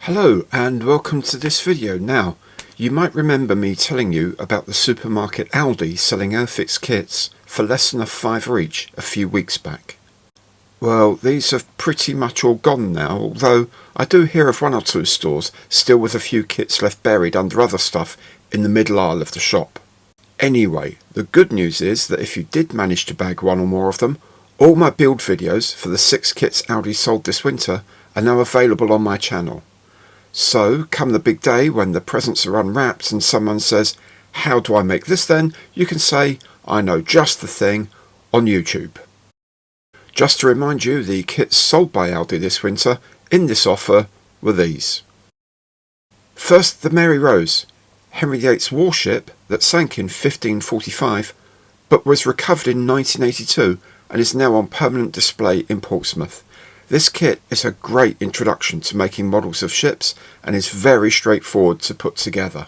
Hello and welcome to this video. Now, you might remember me telling you about the supermarket Aldi selling Airfix kits for less than £5 each a few weeks back. Well, these have pretty much all gone now, although I do hear of one or two stores still with a few kits left buried under other stuff in the middle aisle of the shop. Anyway, the good news is that if you did manage to bag one or more of them, all my build videos for the 6 kits Aldi sold this winter are now available on my channel. So, come the big day when the presents are unwrapped and someone says, "How do I make this then?" you can say, "I know just the thing," on YouTube. Just to remind you, the kits sold by Aldi this winter in this offer were these. First, the Mary Rose, Henry Yates warship that sank in 1545 but was recovered in 1982 and is now on permanent display in Portsmouth. This kit is a great introduction to making models of ships and is very straightforward to put together.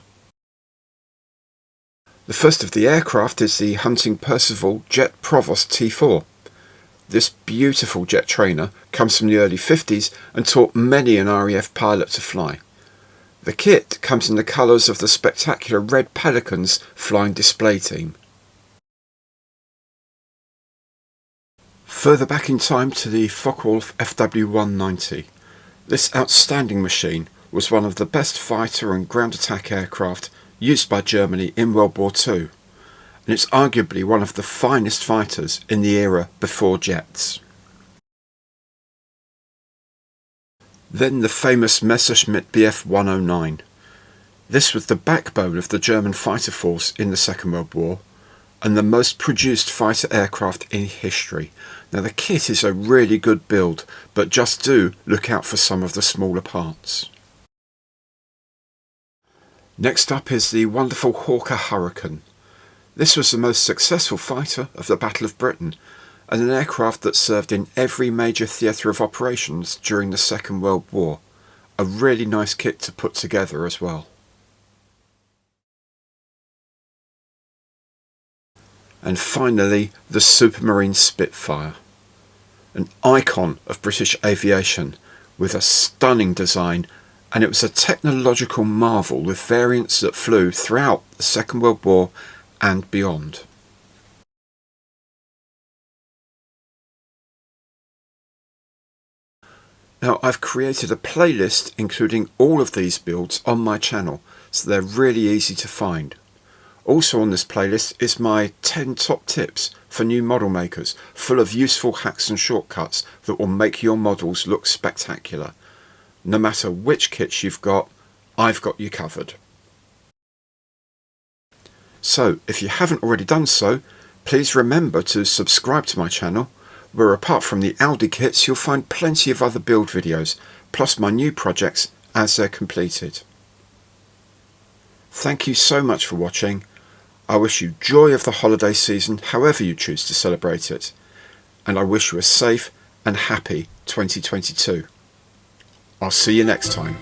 The first of the aircraft is the hunting Percival T4. This beautiful jet trainer comes from the early 50s and taught many an RAF pilot to fly. The kit comes in the colours of the spectacular Red Pelicans flying display team. Further back in time to the Focke-Wulf FW-190. This outstanding machine was one of the best fighter and ground attack aircraft used by Germany in World War II, and it's arguably one of the finest fighters in the era before jets. Then the famous Messerschmitt Bf 109. This was the backbone of the German fighter force in the Second World War, and the most produced fighter aircraft in history. Now the kit is a really good build, but just do look out for some of the smaller parts. Next up is the wonderful Hawker Hurricane. This was the most successful fighter of the Battle of Britain, and an aircraft that served in every major theatre of operations during the Second World War. A really nice kit to put together as well. And finally, the Supermarine Spitfire, an icon of British aviation with a stunning design, and it was a technological marvel with variants that flew throughout the Second World War and beyond. Now, I've created a playlist including all of these builds on my channel, so they're really easy to find. Also on this playlist is my 10 top tips for new model makers, full of useful hacks and shortcuts that will make your models look spectacular. No matter which kits you've got, I've got you covered. So, if you haven't already done so, please remember to subscribe to my channel, where apart from the Aldi kits you'll find plenty of other build videos, plus my new projects as they're completed. Thank you so much for watching. I wish you joy of the holiday season, however you choose to celebrate it, and I wish you a safe and happy 2022. I'll see you next time.